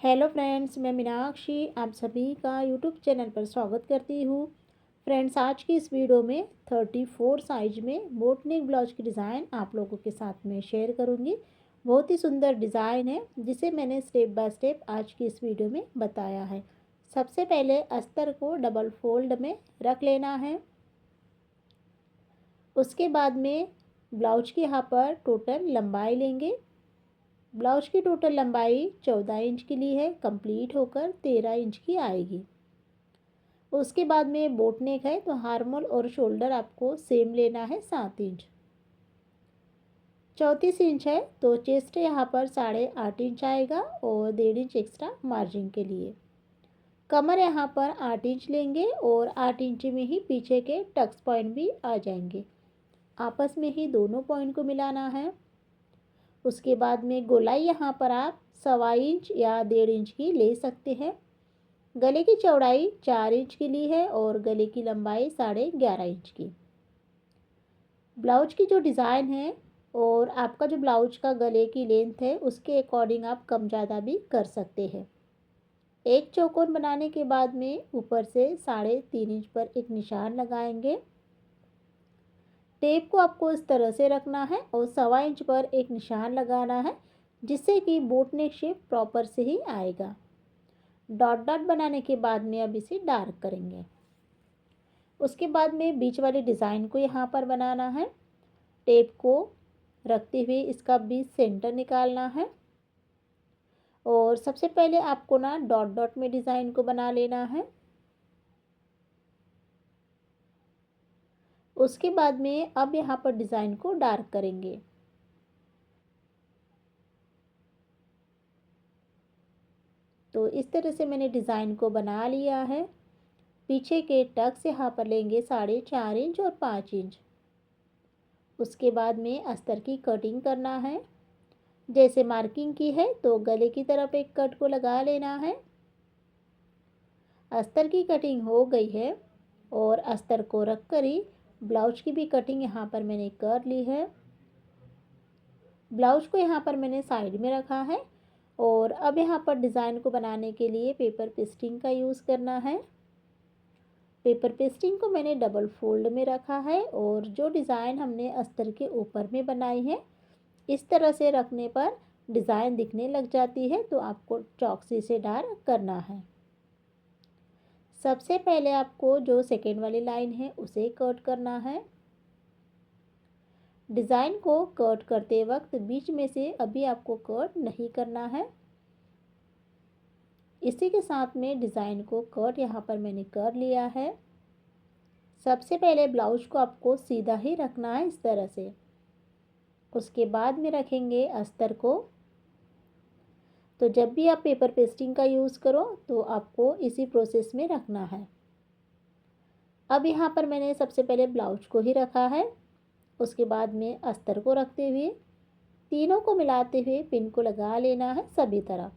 Hello friends, मैं मीनाक्षी आप सभी का यूट्यूब चैनल पर स्वागत करती हूँ। फ्रेंड्स, आज की इस वीडियो में 34 साइज में बोट नेक ब्लाउज की डिज़ाइन आप लोगों के साथ में शेयर करूँगी। बहुत ही सुंदर डिज़ाइन है जिसे मैंने स्टेप बाय स्टेप आज की इस वीडियो में बताया है। सबसे पहले अस्तर को डबल फोल्ड में रख लेना है। उसके बाद में ब्लाउज की यहाँ पर टोटल लंबाई लेंगे। ब्लाउज की टोटल लंबाई 14 इंच की ली है, कंप्लीट होकर 13 इंच की आएगी। उसके बाद में बोट नेक है तो हार्मोल और शोल्डर आपको सेम लेना है 7 इंच। 34 इंच है तो चेस्ट यहाँ पर 8.5 इंच आएगा और 1.5 इंच एक्स्ट्रा मार्जिन के लिए। कमर यहाँ पर 8 इंच लेंगे और 8 इंच में ही पीछे के टक्स पॉइंट भी आ जाएंगे। आपस में ही दोनों पॉइंट को मिलाना है। उसके बाद में गोलाई यहाँ पर आप 1.25 इंच या 1.5 इंच की ले सकते हैं। गले की चौड़ाई 4 इंच की ली है और गले की लंबाई 11.5 इंच की। ब्लाउज की जो डिज़ाइन है और आपका जो ब्लाउज का गले की लेंथ है उसके अकॉर्डिंग आप कम ज़्यादा भी कर सकते हैं। एक चौकोर बनाने के बाद में ऊपर से 3.5 इंच पर एक निशान लगाएंगे। टेप को आपको इस तरह से रखना है और 1.25 इंच पर एक निशान लगाना है जिससे कि बोट नेक शेप प्रॉपर से ही आएगा। डॉट डॉट बनाने के बाद में अब इसे डार्क करेंगे। उसके बाद में बीच वाले डिज़ाइन को यहाँ पर बनाना है। टेप को रखते हुए इसका बीच सेंटर निकालना है और सबसे पहले आपको ना डॉट डॉट में डिज़ाइन को बना लेना है। उसके बाद में अब यहाँ पर डिज़ाइन को डार्क करेंगे। तो इस तरह से मैंने डिज़ाइन को बना लिया है। पीछे के टक्स यहाँ पर लेंगे 4.5 इंच और 5 इंच। उसके बाद में अस्तर की कटिंग करना है। जैसे मार्किंग की है तो गले की तरफ एक कट को लगा लेना है। अस्तर की कटिंग हो गई है और अस्तर को रख कर ही ब्लाउज की भी कटिंग यहाँ पर मैंने कर ली है। ब्लाउज को यहाँ पर मैंने साइड में रखा है और अब यहाँ पर डिज़ाइन को बनाने के लिए पेपर पेस्टिंग का यूज़ करना है। पेपर पेस्टिंग को मैंने डबल फोल्ड में रखा है और जो डिज़ाइन हमने अस्तर के ऊपर में बनाई है इस तरह से रखने पर डिज़ाइन दिखने लग जाती है तो आपको चॉकसी से डार्क करना है। सबसे पहले आपको जो सेकेंड वाली लाइन है उसे कट करना है। डिज़ाइन को कट करते वक्त बीच में से अभी आपको कट नहीं करना है। इसी के साथ में डिज़ाइन को कट यहाँ पर मैंने कर लिया है। सबसे पहले ब्लाउज को आपको सीधा ही रखना है इस तरह से। उसके बाद में रखेंगे अस्तर को। तो जब भी आप पेपर पेस्टिंग का यूज़ करो तो आपको इसी प्रोसेस में रखना है। अब यहाँ पर मैंने सबसे पहले ब्लाउज को ही रखा है। उसके बाद में अस्तर को रखते हुए तीनों को मिलाते हुए पिन को लगा लेना है सभी तरफ।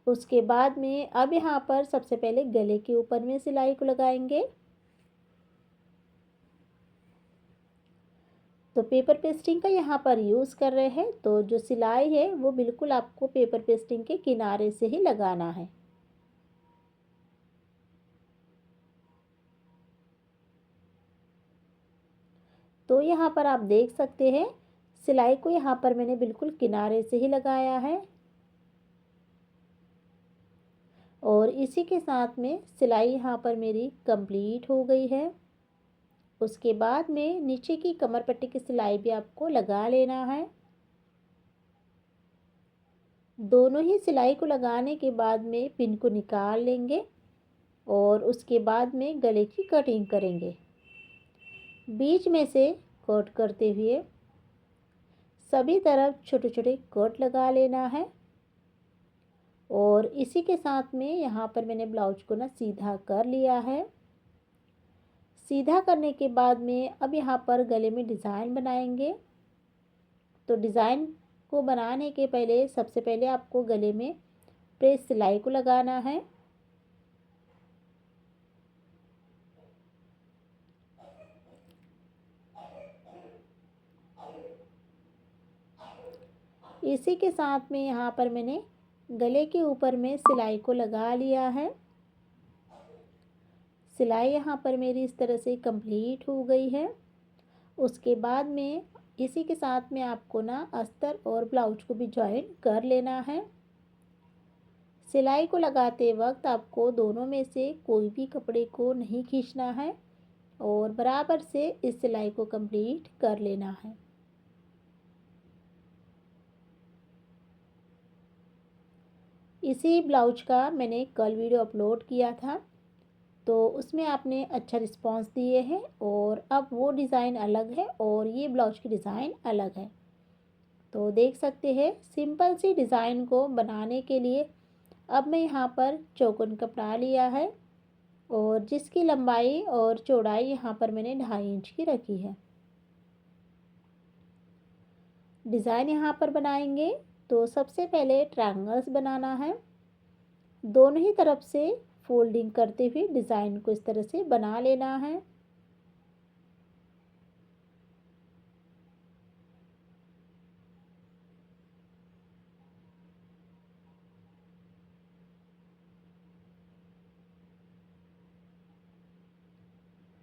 उसके बाद में अब यहाँ पर सबसे पहले गले के ऊपर में सिलाई को लगाएंगे। तो पेपर पेस्टिंग का यहाँ पर यूज़ कर रहे हैं तो जो सिलाई है वो बिल्कुल आपको पेपर पेस्टिंग के किनारे से ही लगाना है। तो यहाँ पर आप देख सकते हैं सिलाई को यहाँ पर मैंने बिल्कुल किनारे से ही लगाया है और इसी के साथ में सिलाई यहाँ पर मेरी कंप्लीट हो गई है। उसके बाद में नीचे की कमर पट्टी की सिलाई भी आपको लगा लेना है। दोनों ही सिलाई को लगाने के बाद में पिन को निकाल लेंगे और उसके बाद में गले की कटिंग करेंगे। बीच में से कट करते हुए सभी तरफ छोटे छोटे कट लगा लेना है और इसी के साथ में यहाँ पर मैंने ब्लाउज को ना सीधा कर लिया है। सीधा करने के बाद में अब यहाँ पर गले में डिज़ाइन बनाएंगे। तो डिज़ाइन को बनाने के पहले सबसे पहले आपको गले में प्रेस सिलाई को लगाना है। इसी के साथ में यहाँ पर मैंने गले के ऊपर में सिलाई को लगा लिया है। सिलाई यहाँ पर मेरी इस तरह से कंप्लीट हो गई है। उसके बाद में इसी के साथ में आपको ना अस्तर और ब्लाउज को भी जॉइन कर लेना है। सिलाई को लगाते वक्त आपको दोनों में से कोई भी कपड़े को नहीं खींचना है और बराबर से इस सिलाई को कंप्लीट कर लेना है। इसी ब्लाउज का मैंने कल वीडियो अपलोड किया था, तो उसमें आपने अच्छा रिस्पांस दिए हैं और अब वो डिज़ाइन अलग है और ये ब्लाउज की डिज़ाइन अलग है। तो देख सकते हैं सिंपल सी डिज़ाइन को बनाने के लिए अब मैं यहाँ पर चौकोन कपड़ा लिया है और जिसकी लंबाई और चौड़ाई यहाँ पर मैंने 2.5 इंच की रखी है। डिज़ाइन यहाँ पर बनाएंगे तो सबसे पहले ट्रायंगल्स बनाना है। दोनों ही तरफ से फोल्डिंग करते हुए डिज़ाइन को इस तरह से बना लेना है।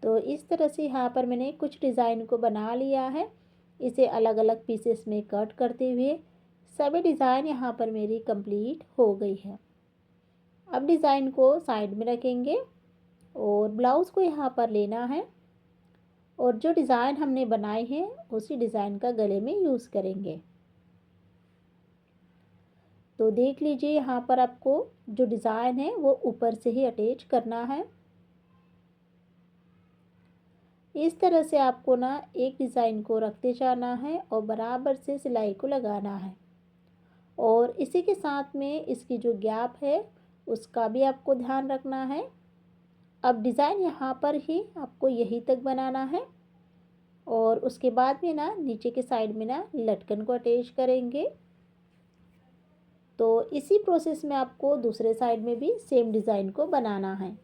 तो इस तरह से यहाँ पर मैंने कुछ डिज़ाइन को बना लिया है। इसे अलग अलग पीसेस में कट करते हुए सभी डिज़ाइन यहाँ पर मेरी कंप्लीट हो गई है। अब डिज़ाइन को साइड में रखेंगे और ब्लाउज़ को यहाँ पर लेना है और जो डिज़ाइन हमने बनाए हैं उसी डिज़ाइन का गले में यूज़ करेंगे। तो देख लीजिए यहाँ पर आपको जो डिज़ाइन है वो ऊपर से ही अटैच करना है। इस तरह से आपको ना एक डिज़ाइन को रखते जाना है और बराबर से सिलाई को लगाना है और इसी के साथ में इसकी जो गैप है उसका भी आपको ध्यान रखना है। अब डिज़ाइन यहाँ पर ही आपको यहीं तक बनाना है और उसके बाद में ना नीचे के साइड में ना लटकन को अटैच करेंगे। तो इसी प्रोसेस में आपको दूसरे साइड में भी सेम डिज़ाइन को बनाना है।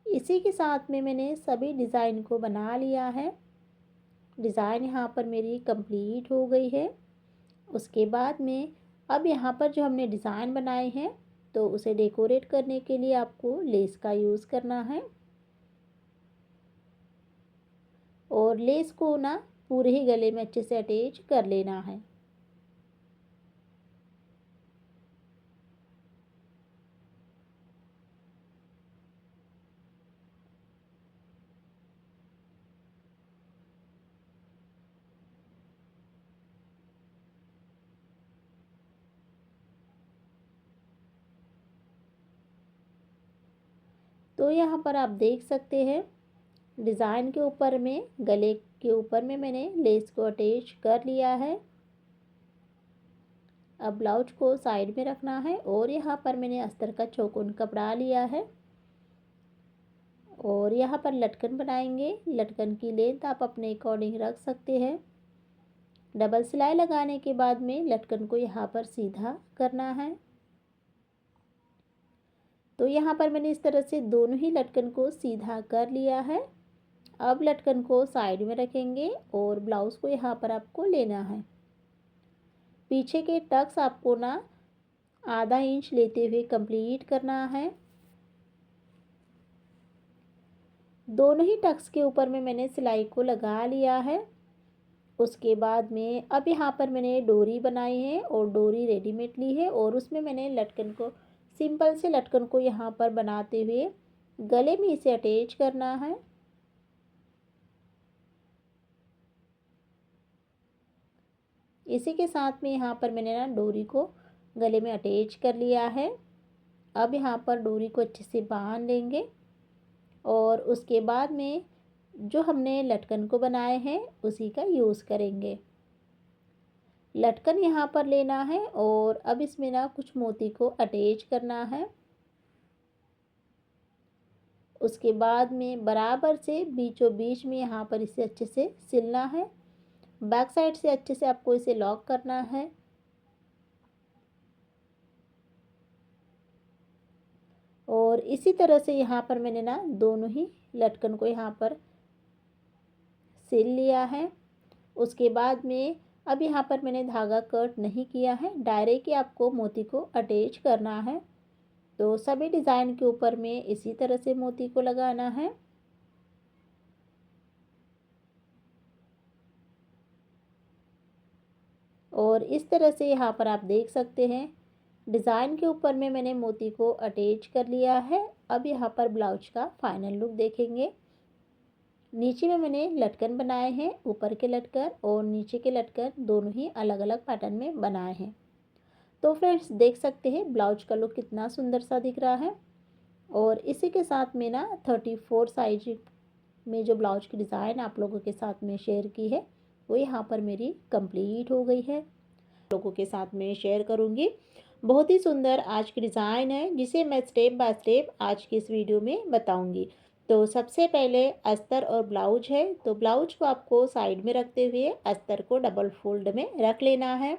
इसी के साथ में मैंने सभी डिज़ाइन को बना लिया है। डिज़ाइन यहाँ पर मेरी कंप्लीट हो गई है। उसके बाद में अब यहाँ पर जो हमने डिज़ाइन बनाए हैं तो उसे डेकोरेट करने के लिए आपको लेस का यूज़ करना है और लेस को ना पूरे ही गले में अच्छे से अटैच कर लेना है। तो यहाँ पर आप देख सकते हैं डिज़ाइन के ऊपर में गले के ऊपर में मैंने लेस को अटैच कर लिया है। अब ब्लाउज को साइड में रखना है और यहाँ पर मैंने अस्तर का चौकोन कपड़ा लिया है और यहाँ पर लटकन बनाएंगे। लटकन की लेंथ आप अपने अकॉर्डिंग रख सकते हैं। डबल सिलाई लगाने के बाद में लटकन को यहाँ पर सीधा करना है। तो यहाँ पर मैंने इस तरह से दोनों ही लटकन को सीधा कर लिया है। अब लटकन को साइड में रखेंगे और ब्लाउज़ को यहाँ पर आपको लेना है। पीछे के टक्स आपको ना आधा इंच लेते हुए कंप्लीट करना है। दोनों ही टक्स के ऊपर में मैंने सिलाई को लगा लिया है। उसके बाद में अब यहाँ पर मैंने डोरी बनाई है और डोरी रेडीमेड ली है और उसमें मैंने लटकन को सिंपल से लटकन को यहाँ पर बनाते हुए गले में इसे अटैच करना है। इसी के साथ में यहाँ पर मैंने ना डोरी को गले में अटैच कर लिया है। अब यहाँ पर डोरी को अच्छे से बांध लेंगे और उसके बाद में जो हमने लटकन को बनाए हैं उसी का यूज़ करेंगे। लटकन यहाँ पर लेना है और अब इसमें ना कुछ मोती को अटैच करना है। उसके बाद में बराबर से बीचों बीच में यहाँ पर इसे अच्छे से सिलना है। बैक साइड से अच्छे से आपको इसे लॉक करना है। और इसी तरह से यहाँ पर मैंने ना दोनों ही लटकन को यहाँ पर सिल लिया है। उसके बाद में अब यहाँ पर मैंने धागा कट नहीं किया है, डायरेक्ट ही आपको मोती को अटैच करना है। तो सभी डिज़ाइन के ऊपर में इसी तरह से मोती को लगाना है। और इस तरह से यहाँ पर आप देख सकते हैं डिज़ाइन के ऊपर में मैंने मोती को अटैच कर लिया है। अब यहाँ पर ब्लाउज का फाइनल लुक देखेंगे। नीचे में मैंने लटकन बनाए हैं, ऊपर के लटकन और नीचे के लटकन दोनों ही अलग अलग पैटर्न में बनाए हैं। तो फ्रेंड्स देख सकते हैं ब्लाउज का लुक कितना सुंदर सा दिख रहा है। और इसी के साथ में ना 34 साइज में जो ब्लाउज की डिज़ाइन आप लोगों के साथ में शेयर की है वो यहाँ पर मेरी कंप्लीट हो गई है। लोगों के साथ में शेयर करूँगी। बहुत ही सुंदर आज की डिज़ाइन है जिसे मैं स्टेप बाय स्टेप आज की इस वीडियो में बताऊँगी। तो सबसे पहले अस्तर और ब्लाउज है, तो ब्लाउज को आपको साइड में रखते हुए अस्तर को डबल फोल्ड में रख लेना है।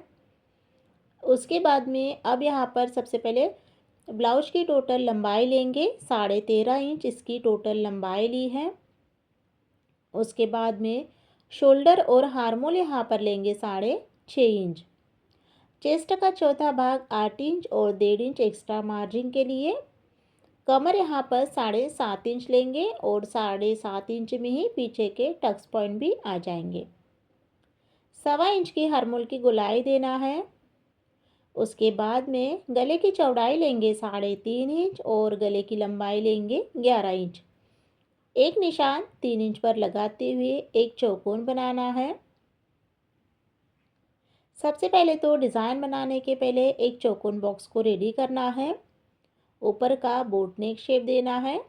उसके बाद में अब यहाँ पर सबसे पहले ब्लाउज की टोटल लंबाई लेंगे, 13.5 इंच इसकी टोटल लंबाई ली है। उसके बाद में शोल्डर और हार्मोल यहाँ पर लेंगे 6.5 इंच। चेस्ट का चौथा भाग 8 इंच और 1.5 इंच एक्स्ट्रा मार्जिन के लिए। कमर यहाँ पर 7.5 इंच लेंगे और 7.5 इंच में ही पीछे के टक्स पॉइंट भी आ जाएंगे। 1.25 इंच की हार्मोल की गोलाई देना है। उसके बाद में गले की चौड़ाई लेंगे 3.5 इंच और गले की लंबाई लेंगे 11 इंच। एक निशान 3 इंच पर लगाते हुए एक चौकोन बनाना है। सबसे पहले तो डिज़ाइन बनाने के पहले एक चौकोन बॉक्स को रेडी करना है। ऊपर का बोट नेक शेप देना है।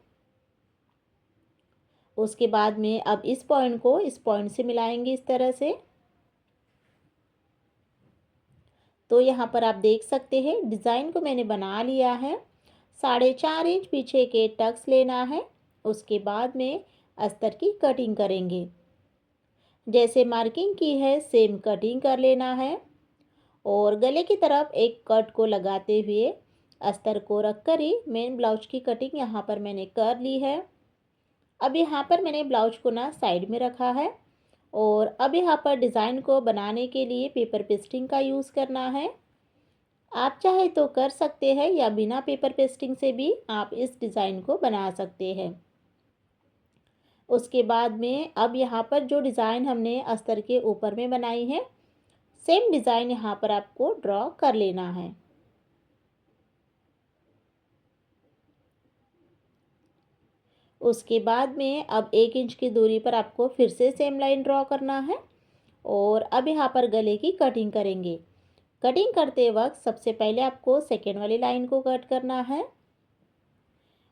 उसके बाद में अब इस पॉइंट को इस पॉइंट से मिलाएंगे इस तरह से। तो यहाँ पर आप देख सकते हैं डिज़ाइन को मैंने बना लिया है। 4.5 इंच पीछे के टक्स लेना है। उसके बाद में अस्तर की कटिंग करेंगे। जैसे मार्किंग की है सेम कटिंग कर लेना है और गले की तरफ एक कट को लगाते हुए अस्तर को रखकर ही मेन ब्लाउज की कटिंग यहाँ पर मैंने कर ली है। अब यहाँ पर मैंने ब्लाउज को ना साइड में रखा है और अब यहाँ पर डिज़ाइन को बनाने के लिए पेपर पेस्टिंग का यूज़ करना है। आप चाहे तो कर सकते हैं या बिना पेपर पेस्टिंग से भी आप इस डिज़ाइन को बना सकते हैं। उसके बाद में अब यहाँ पर जो डिज़ाइन हमने अस्तर के ऊपर में बनाई है सेम डिज़ाइन यहाँ पर आपको ड्रॉ कर लेना है। उसके बाद में अब 1 इंच की दूरी पर आपको फिर से सेम लाइन ड्रॉ करना है और अब यहाँ पर गले की कटिंग करेंगे। कटिंग करते वक्त सबसे पहले आपको सेकेंड वाली लाइन को कट करना है।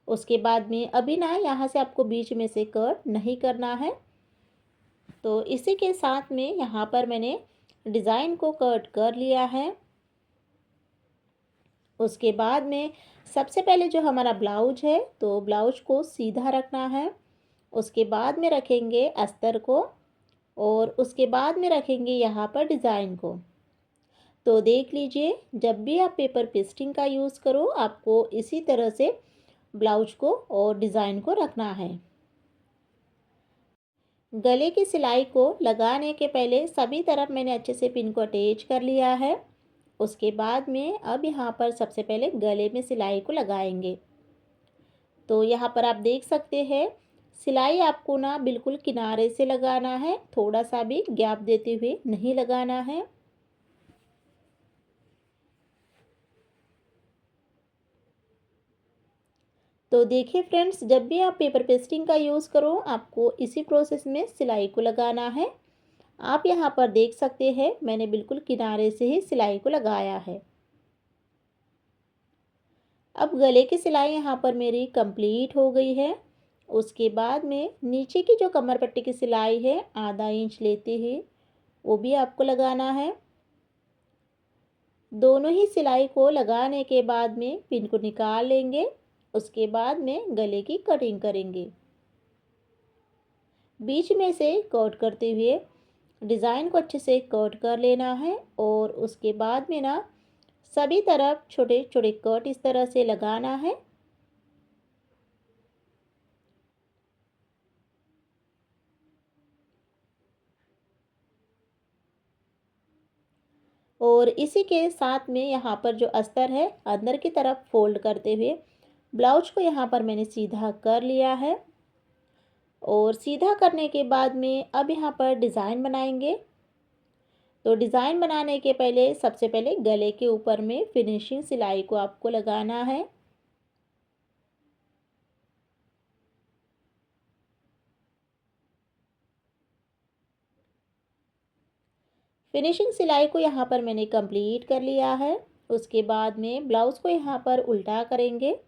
उसके बाद में अभी ना यहाँ से आपको बीच में से कट नहीं करना है। तो इसी के साथ में यहाँ पर मैंने डिज़ाइन को कट कर लिया है। उसके बाद में सबसे पहले जो हमारा ब्लाउज है तो ब्लाउज को सीधा रखना है। उसके बाद में रखेंगे अस्तर को और उसके बाद में रखेंगे यहाँ पर डिज़ाइन को। तो देख लीजिए जब भी आप पेपर पेस्टिंग का यूज़ करो आपको इसी तरह से ब्लाउज को और डिज़ाइन को रखना है। गले की सिलाई को लगाने के पहले सभी तरफ मैंने अच्छे से पिन को अटैच कर लिया है। उसके बाद में अब यहाँ पर सबसे पहले गले में सिलाई को लगाएंगे। तो यहाँ पर आप देख सकते हैं सिलाई आपको ना बिल्कुल किनारे से लगाना है, थोड़ा सा भी गैप देते हुए नहीं लगाना है। तो देखिए फ्रेंड्स जब भी आप पेपर पेस्टिंग का यूज़ करो आपको इसी प्रोसेस में सिलाई को लगाना है। आप यहाँ पर देख सकते हैं मैंने बिल्कुल किनारे से ही सिलाई को लगाया है। अब गले की सिलाई यहाँ पर मेरी कंप्लीट हो गई है। उसके बाद में नीचे की जो कमर पट्टी की सिलाई है आधा इंच लेते हैं वो भी आपको लगाना है। दोनों ही सिलाई को लगाने के बाद में पिन को निकाल लेंगे। उसके बाद में गले की कटिंग करेंगे। बीच में से कट करते हुए डिज़ाइन को अच्छे से कट कर लेना है और उसके बाद में ना सभी तरफ छोटे छोटे कट इस तरह से लगाना है। और इसी के साथ में यहाँ पर जो अस्तर है अंदर की तरफ फोल्ड करते हुए ब्लाउज को यहाँ पर मैंने सीधा कर लिया है। और सीधा करने के बाद में अब यहाँ पर डिज़ाइन बनाएंगे। तो डिज़ाइन बनाने के पहले सबसे पहले गले के ऊपर में फिनिशिंग सिलाई को आपको लगाना है। फिनिशिंग सिलाई को यहाँ पर मैंने कंप्लीट कर लिया है। उसके बाद में ब्लाउज़ को यहाँ पर उल्टा करेंगे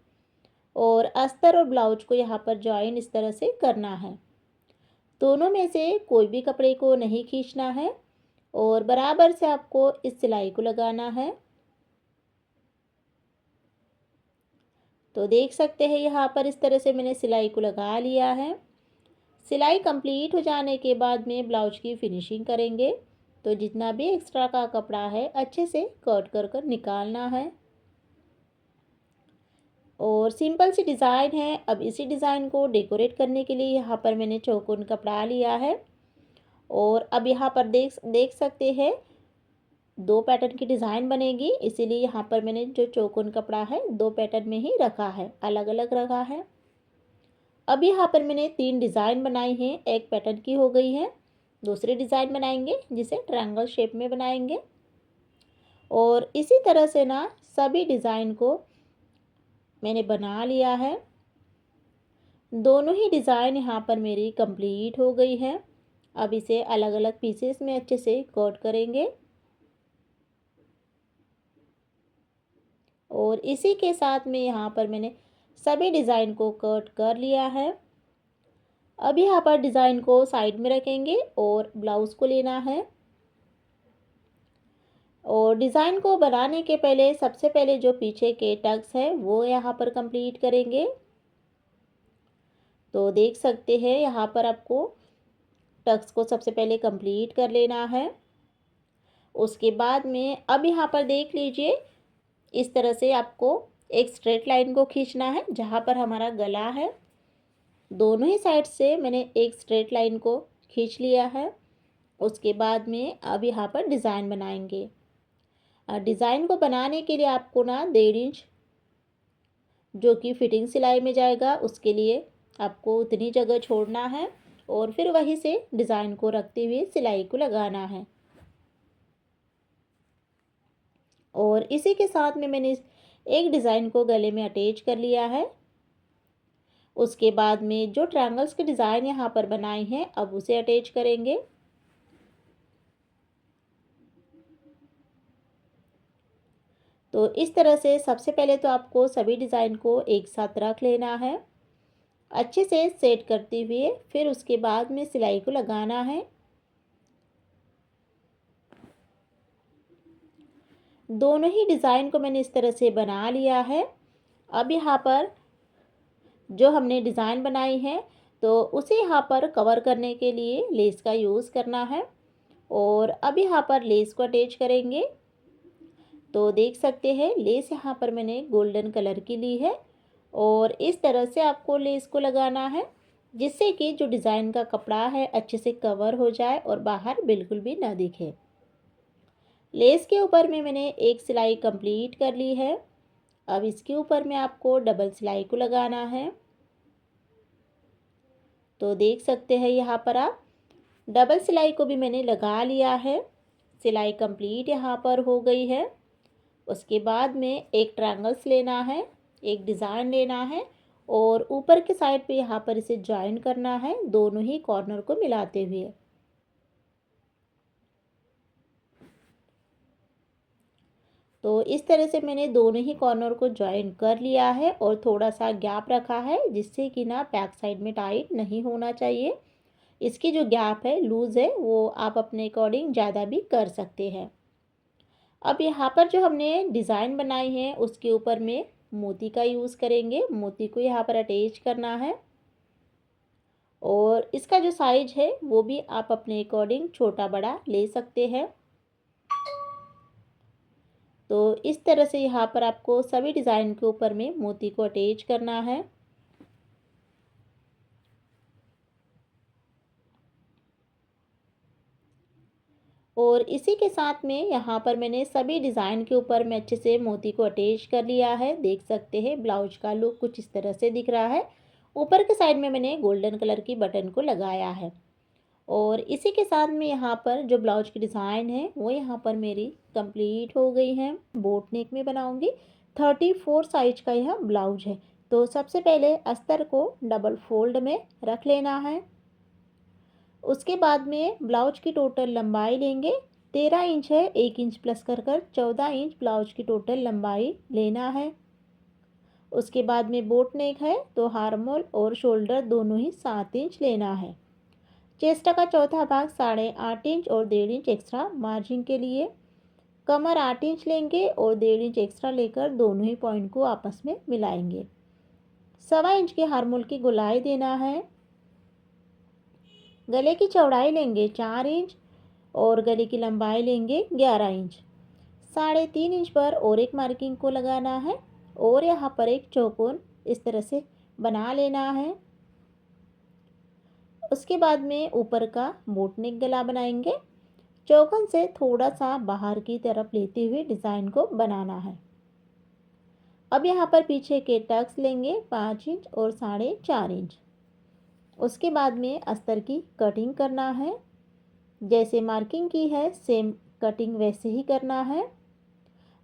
और अस्तर और ब्लाउज को यहाँ पर जॉइन इस तरह से करना है। दोनों में से कोई भी कपड़े को नहीं खींचना है और बराबर से आपको इस सिलाई को लगाना है। तो देख सकते हैं यहाँ पर इस तरह से मैंने सिलाई को लगा लिया है। सिलाई कंप्लीट हो जाने के बाद में ब्लाउज की फिनिशिंग करेंगे। तो जितना भी एक्स्ट्रा का कपड़ा है अच्छे से कट कर निकालना है। और सिंपल सी डिज़ाइन है। अब इसी डिज़ाइन को डेकोरेट करने के लिए यहाँ पर मैंने चौकोन कपड़ा लिया है। और अब यहाँ पर देख सकते हैं 2 पैटर्न की डिज़ाइन बनेगी, इसीलिए यहाँ पर मैंने जो चौकोन कपड़ा है 2 पैटर्न में ही रखा है, अलग अलग रखा है। अब यहाँ पर मैंने 3 डिज़ाइन बनाई हैं, एक पैटर्न की हो गई है। दूसरी डिज़ाइन बनाएंगे जिसे ट्रायंगल शेप में बनाएंगे। और इसी तरह से ना सभी डिज़ाइन को मैंने बना लिया है। दोनों ही डिज़ाइन यहाँ पर मेरी कंप्लीट हो गई है। अब इसे अलग अलग पीसेस में अच्छे से कट करेंगे। और इसी के साथ में यहाँ पर मैंने सभी डिज़ाइन को कट कर लिया है। अब यहाँ पर डिज़ाइन को साइड में रखेंगे और ब्लाउज़ को लेना है। और डिज़ाइन को बनाने के पहले सबसे पहले जो पीछे के टक्स है वो यहाँ पर कंप्लीट करेंगे। तो देख सकते हैं यहाँ पर आपको टक्स को सबसे पहले कंप्लीट कर लेना है। उसके बाद में अब यहाँ पर देख लीजिए इस तरह से आपको एक स्ट्रेट लाइन को खींचना है जहाँ पर हमारा गला है। दोनों ही साइड से मैंने एक स्ट्रेट लाइन को खींच लिया है। उसके बाद में अब यहाँ पर डिज़ाइन बनाएंगे। डिज़ाइन को बनाने के लिए आपको ना 1.5 इंच जो कि फिटिंग सिलाई में जाएगा उसके लिए आपको उतनी जगह छोड़ना है और फिर वहीं से डिज़ाइन को रखते हुए सिलाई को लगाना है। और इसी के साथ में मैंने एक डिज़ाइन को गले में अटैच कर लिया है। उसके बाद में जो ट्रायंगल्स के डिज़ाइन यहाँ पर बनाए हैं अब उसे अटैच करेंगे। तो इस तरह से सबसे पहले तो आपको सभी डिज़ाइन को एक साथ रख लेना है, अच्छे से सेट करते हुए फिर उसके बाद में सिलाई को लगाना है। दोनों ही डिज़ाइन को मैंने इस तरह से बना लिया है। अब यहाँ पर जो हमने डिज़ाइन बनाई है तो उसे यहाँ पर कवर करने के लिए लेस का यूज़ करना है। और अब यहाँ पर लेस को अटैच करेंगे। तो देख सकते हैं लेस यहाँ पर मैंने गोल्डन कलर की ली है और इस तरह से आपको लेस को लगाना है जिससे कि जो डिज़ाइन का कपड़ा है अच्छे से कवर हो जाए और बाहर बिल्कुल भी ना दिखे। लेस के ऊपर में मैंने एक सिलाई कंप्लीट कर ली है। अब इसके ऊपर में आपको डबल सिलाई को लगाना है। तो देख सकते हैं यहाँ पर आप डबल सिलाई को भी मैंने लगा लिया है। सिलाई कंप्लीट यहाँ पर हो गई है। उसके बाद में एक ट्रायंगल्स लेना है, एक डिज़ाइन लेना है और ऊपर के साइड पे यहाँ पर इसे जॉइन करना है दोनों ही कॉर्नर को मिलाते हुए। तो इस तरह से मैंने दोनों ही कॉर्नर को जॉइन कर लिया है और थोड़ा सा गैप रखा है जिससे कि ना बैक साइड में टाइट नहीं होना चाहिए। इसकी जो गैप है लूज़ है वो आप अपने अकॉर्डिंग ज़्यादा भी कर सकते हैं। अब यहाँ पर जो हमने डिज़ाइन बनाई है उसके ऊपर में मोती का यूज़ करेंगे। मोती को यहाँ पर अटैच करना है और इसका जो साइज है वो भी आप अपने अकॉर्डिंग छोटा बड़ा ले सकते हैं। तो इस तरह से यहाँ पर आपको सभी डिज़ाइन के ऊपर में मोती को अटैच करना है। और इसी के साथ में यहाँ पर मैंने सभी डिज़ाइन के ऊपर मैं अच्छे से मोती को अटैच कर लिया है। देख सकते हैं ब्लाउज का लुक कुछ इस तरह से दिख रहा है। ऊपर के साइड में मैंने गोल्डन कलर की बटन को लगाया है। और इसी के साथ में यहाँ पर जो ब्लाउज की डिज़ाइन है वो यहाँ पर मेरी कंप्लीट हो गई है। बोट नेक में बनाऊंगी। 34 साइज का यह ब्लाउज है। तो सबसे पहले अस्तर को डबल फोल्ड में रख लेना है। उसके बाद में ब्लाउज की टोटल लंबाई लेंगे। 13 इंच है, 1 इंच प्लस कर 14 इंच ब्लाउज की टोटल लंबाई लेना है। उसके बाद में बोट नेक है तो आर्म होल और शोल्डर दोनों ही 7 इंच लेना है। चेस्ट का चौथा भाग 8.5 इंच और 1.5 इंच एक्स्ट्रा मार्जिन के लिए। कमर 8 इंच लेंगे और 1.5 इंच एक्स्ट्रा लेकर दोनों ही पॉइंट को आपस में मिलाएंगे। 1.25 इंच के आर्म होल की गोलाई देना है। गले की चौड़ाई लेंगे 4 इंच और गले की लंबाई लेंगे 11 इंच। 3.5 इंच पर और एक मार्किंग को लगाना है और यहाँ पर एक चौकोन इस तरह से बना लेना है। उसके बाद में ऊपर का बोट नेक गला बनाएंगे। चौकोन से थोड़ा सा बाहर की तरफ लेते हुए डिज़ाइन को बनाना है। अब यहाँ पर पीछे के टक्स लेंगे 5 इंच और 4.5 इंच। उसके बाद में अस्तर की कटिंग करना है। जैसे मार्किंग की है सेम कटिंग वैसे ही करना है।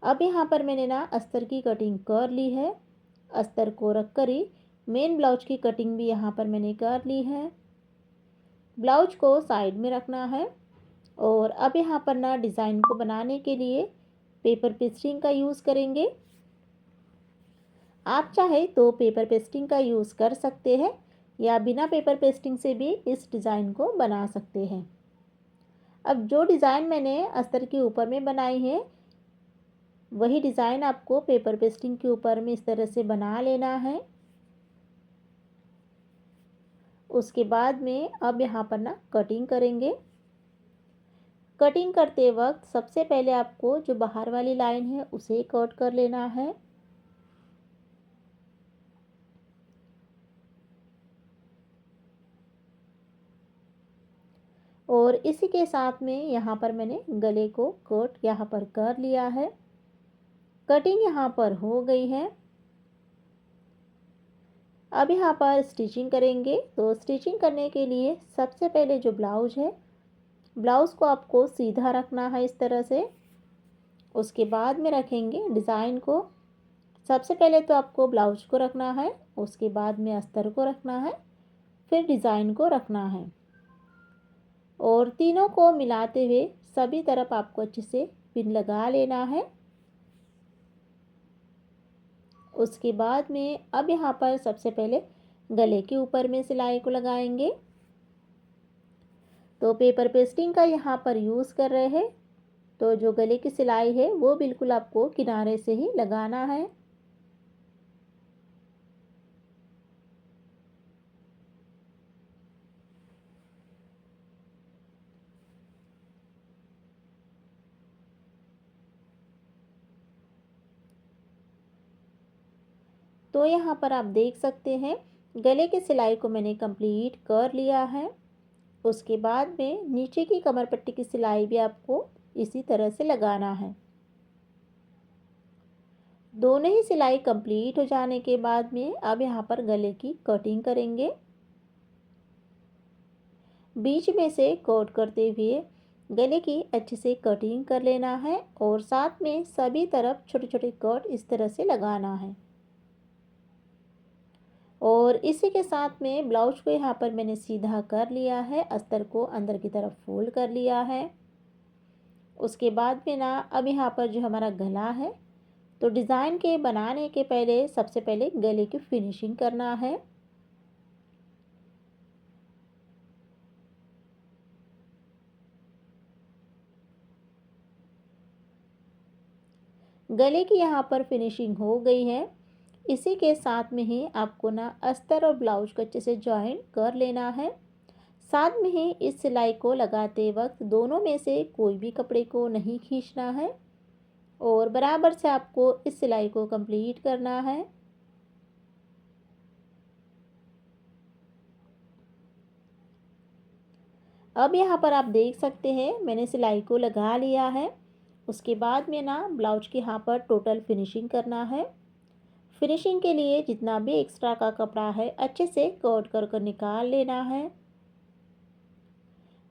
अब यहाँ पर मैंने ना अस्तर की कटिंग कर ली है। अस्तर को रख कर ही मेन ब्लाउज की कटिंग भी यहाँ पर मैंने कर ली है। ब्लाउज को साइड में रखना है। और अब यहाँ पर ना डिज़ाइन को बनाने के लिए पेपर पेस्टिंग का यूज़ करेंगे। आप चाहे तो पेपर पेस्टिंग का यूज़ कर सकते हैं या बिना पेपर पेस्टिंग से भी इस डिज़ाइन को बना सकते हैं। अब जो डिज़ाइन मैंने अस्तर के ऊपर में बनाई है वही डिज़ाइन आपको पेपर पेस्टिंग के ऊपर में इस तरह से बना लेना है। उसके बाद में अब यहाँ पर ना कटिंग करेंगे। कटिंग करते वक्त सबसे पहले आपको जो बाहर वाली लाइन है उसे कट कर लेना है। और इसी के साथ में यहाँ पर मैंने गले को कट यहाँ पर कर लिया है। कटिंग यहाँ पर हो गई है। अब यहाँ पर स्टिचिंग करेंगे। तो स्टिचिंग करने के लिए सबसे पहले जो ब्लाउज है ब्लाउज़ को आपको सीधा रखना है इस तरह से। उसके बाद में रखेंगे डिज़ाइन को। सबसे पहले तो आपको ब्लाउज को रखना है, उसके बाद में अस्तर को रखना है, फिर डिज़ाइन को रखना है और तीनों को मिलाते हुए सभी तरफ आपको अच्छे से पिन लगा लेना है। उसके बाद में अब यहाँ पर सबसे पहले गले के ऊपर में सिलाई को लगाएंगे। तो पेपर पेस्टिंग का यहाँ पर यूज़ कर रहे हैं तो जो गले की सिलाई है वो बिल्कुल आपको किनारे से ही लगाना है। तो यहाँ पर आप देख सकते हैं गले की सिलाई को मैंने कंप्लीट कर लिया है। उसके बाद में नीचे की कमर पट्टी की सिलाई भी आपको इसी तरह से लगाना है। दोनों ही सिलाई कंप्लीट हो जाने के बाद में अब यहाँ पर गले की कटिंग करेंगे। बीच में से कट करते हुए गले की अच्छे से कटिंग कर लेना है और साथ में सभी तरफ छोटे छोटे कट इस तरह से लगाना है। और इसी के साथ में ब्लाउज को यहाँ पर मैंने सीधा कर लिया है। अस्तर को अंदर की तरफ फोल्ड कर लिया है। उसके बाद में ना अब यहाँ पर जो हमारा गला है तो डिज़ाइन के बनाने के पहले सबसे पहले गले की फिनिशिंग करना है। गले की यहाँ पर फिनिशिंग हो गई है। इसी के साथ में ही आपको ना अस्तर और ब्लाउज को अच्छे से जॉइन कर लेना है। साथ में ही इस सिलाई को लगाते वक्त दोनों में से कोई भी कपड़े को नहीं खींचना है और बराबर से आपको इस सिलाई को कंप्लीट करना है। अब यहाँ पर आप देख सकते हैं मैंने सिलाई को लगा लिया है। उसके बाद में ना ब्लाउज के यहाँ पर टोटल फिनिशिंग करना है। फिनिशिंग के लिए जितना भी एक्स्ट्रा का कपड़ा है अच्छे से कट कर निकाल लेना है।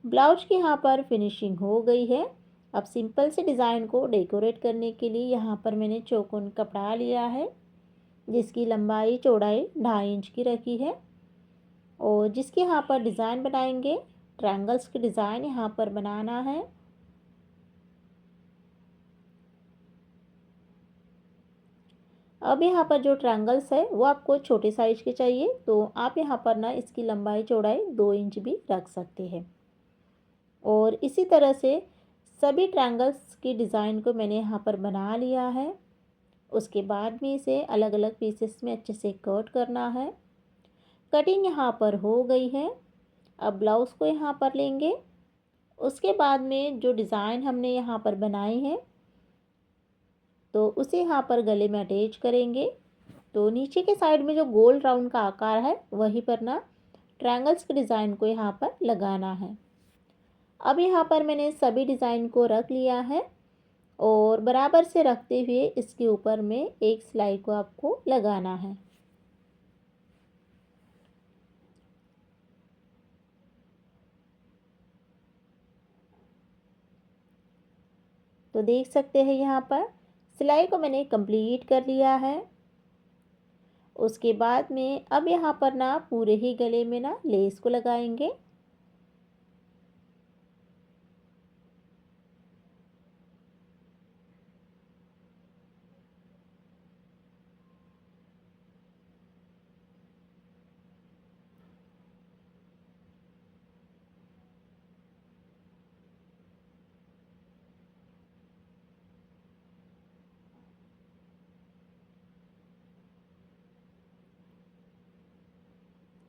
ब्लाउज के यहाँ पर फिनिशिंग हो गई है। अब सिंपल से डिज़ाइन को डेकोरेट करने के लिए यहाँ पर मैंने चौकोन कपड़ा लिया है, जिसकी लंबाई चौड़ाई 2.5 इंच की रखी है और जिसके यहाँ पर डिज़ाइन बनाएंगे ट्रायंगल्स की डिज़ाइन यहाँ पर बनाना है। अब यहाँ पर जो ट्रायंगल्स है वो आपको छोटे साइज के चाहिए, तो आप यहाँ पर ना इसकी लंबाई चौड़ाई 2 इंच भी रख सकते हैं। और इसी तरह से सभी ट्रायंगल्स की डिज़ाइन को मैंने यहाँ पर बना लिया है। उसके बाद में इसे अलग अलग पीसेस में अच्छे से कट करना है। कटिंग यहाँ पर हो गई है। अब ब्लाउज़ को यहाँ पर लेंगे। उसके बाद में जो डिज़ाइन हमने यहाँ पर बनाई है तो उसे यहाँ पर गले में अटैच करेंगे। तो नीचे के साइड में जो गोल राउंड का आकार है वहीं पर ना ट्रायंगल्स के डिज़ाइन को यहाँ पर लगाना है। अब यहाँ पर मैंने सभी डिज़ाइन को रख लिया है और बराबर से रखते हुए इसके ऊपर में एक सिलाई को आपको लगाना है। तो देख सकते हैं यहाँ पर सिलाई को मैंने कंप्लीट कर लिया है। उसके बाद में अब यहाँ पर ना पूरे ही गले में ना लेस को लगाएंगे।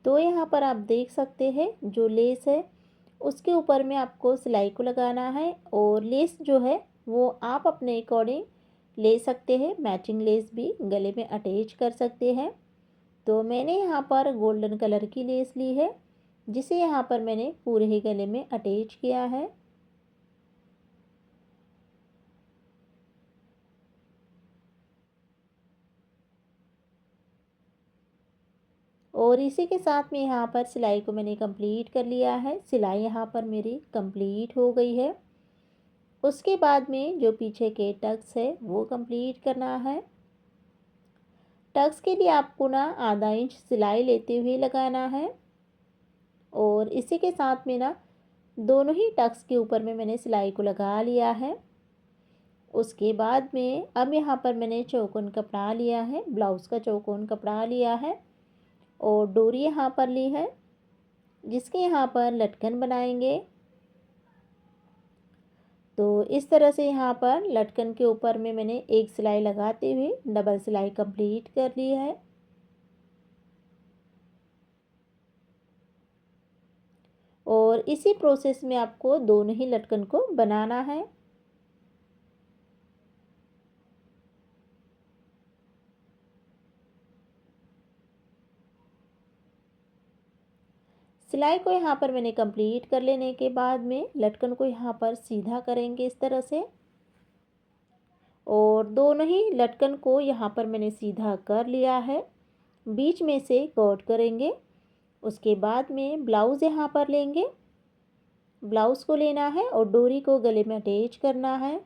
तो यहाँ पर आप देख सकते हैं जो लेस है उसके ऊपर में आपको सिलाई को लगाना है और लेस जो है वो आप अपने अकॉर्डिंग ले सकते हैं। मैचिंग लेस भी गले में अटैच कर सकते हैं। तो मैंने यहाँ पर गोल्डन कलर की लेस ली है, जिसे यहाँ पर मैंने पूरे ही गले में अटैच किया है। और इसी के साथ में यहाँ पर सिलाई को मैंने कंप्लीट कर लिया है। सिलाई यहाँ पर मेरी कंप्लीट हो गई है। उसके बाद में जो पीछे के टक्स है वो कंप्लीट करना है। टक्स के लिए आपको ना आधा इंच सिलाई लेते हुए लगाना है और इसी के साथ में ना दोनों ही टक्स के ऊपर में मैंने सिलाई को लगा लिया है। उसके बाद में अब यहाँ पर मैंने चौकोन कपड़ा लिया है, ब्लाउज़ का चौकोन कपड़ा लिया है और डोरी यहाँ पर ली है, जिसके यहाँ पर लटकन बनाएंगे। तो इस तरह से यहाँ पर लटकन के ऊपर में मैंने एक सिलाई लगाते हुए डबल सिलाई कंप्लीट कर ली है। और इसी प्रोसेस में आपको दोनों ही लटकन को बनाना है। सिलाई को यहाँ पर मैंने कंप्लीट कर लेने के बाद में लटकन को यहाँ पर सीधा करेंगे इस तरह से और दोनों ही लटकन को यहाँ पर मैंने सीधा कर लिया है। बीच में से कट करेंगे। उसके बाद में ब्लाउज़ यहाँ पर लेंगे। ब्लाउज़ को लेना है और डोरी को गले में अटैच करना है।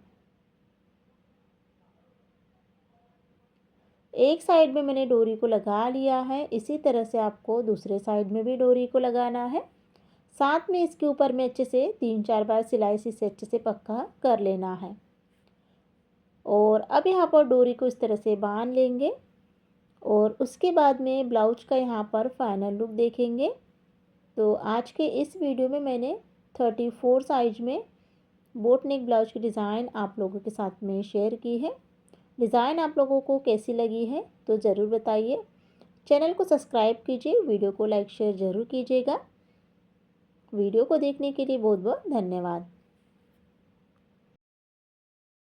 एक साइड में मैंने डोरी को लगा लिया है, इसी तरह से आपको दूसरे साइड में भी डोरी को लगाना है। साथ में इसके ऊपर में अच्छे से 3-4 बार सिलाई से इसे अच्छे से पक्का कर लेना है। और अब यहाँ पर डोरी को इस तरह से बांध लेंगे और उसके बाद में ब्लाउज का यहाँ पर फाइनल लुक देखेंगे। तो आज के इस वीडियो में मैंने 34 साइज में बोट नेक ब्लाउज की डिज़ाइन आप लोगों के साथ में शेयर की है। डिज़ाइन आप लोगों को कैसी लगी है तो ज़रूर बताइए। चैनल को सब्सक्राइब कीजिए, वीडियो को लाइक शेयर ज़रूर कीजिएगा। वीडियो को देखने के लिए बहुत बहुत धन्यवाद।